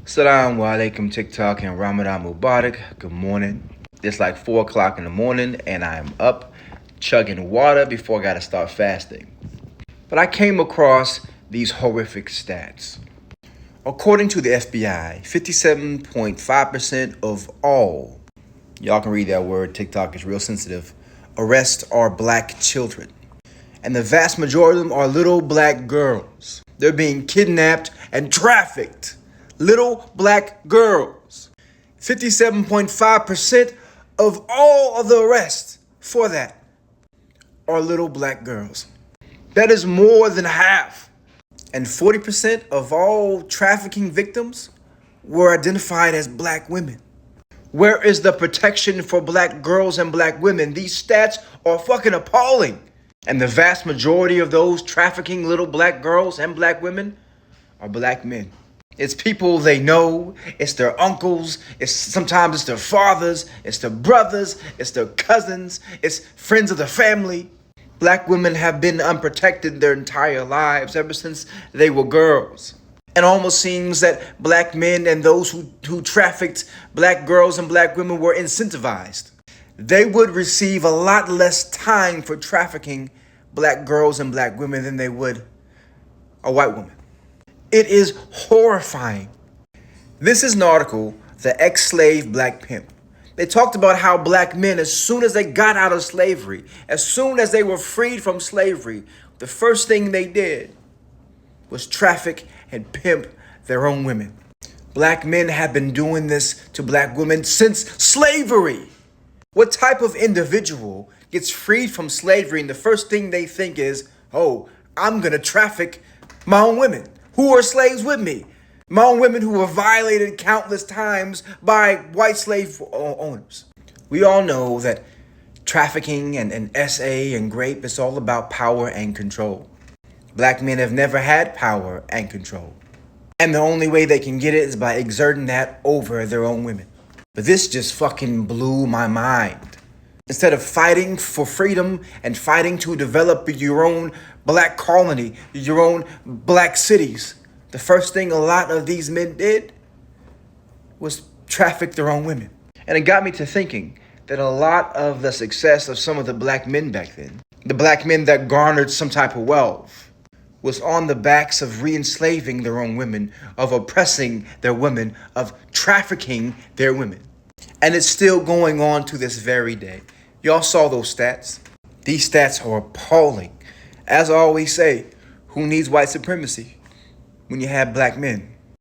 Assalamu alaikum TikTok and Ramadan Mubarak. Good morning. It's like 4 o'clock in the morning and I'm up chugging water before I gotta start fasting. But I came across these horrific stats. According to the FBI, 57.5% of all, y'all can read that word, TikTok is real sensitive, arrests are black children. And the vast majority of them are little black girls. They're being kidnapped and trafficked. Little black girls. 57.5% of all of the arrests for that are little black girls. That is more than half. And 40% of all trafficking victims were identified as black women. Where is the protection for black girls and black women? These stats are fucking appalling. And the vast majority of those trafficking little black girls and black women are black men. It's people they know, it's their uncles, sometimes it's their fathers, it's their brothers, it's their cousins, it's friends of the family. Black women have been unprotected their entire lives ever since they were girls. It almost seems that black men and those who trafficked black girls and black women were incentivized. They would receive a lot less time for trafficking black girls and black women than they would a white woman. It is horrifying. This is an article, The Ex-Slave Black Pimp. They talked about how black men, as soon as they got out of slavery, as soon as they were freed from slavery, the first thing they did was traffic and pimp their own women. Black men have been doing this to black women since slavery. What type of individual gets freed from slavery and the first thing they think is, oh, I'm gonna traffic my own women who are slaves with me? My own women who were violated countless times by white slave owners. We all know that trafficking and SA and rape is all about power and control. Black men have never had power and control. And the only way they can get it is by exerting that over their own women. But this just fucking blew my mind. Instead of fighting for freedom and fighting to develop your own black colony, your own black cities, the first thing a lot of these men did was traffic their own women. And it got me to thinking that a lot of the success of some of the black men back then, the black men that garnered some type of wealth, was on the backs of re-enslaving their own women, of oppressing their women, of trafficking their women. And it's still going on to this very day. Y'all saw those stats. These stats are appalling. As I always say, who needs white supremacy when you have black men?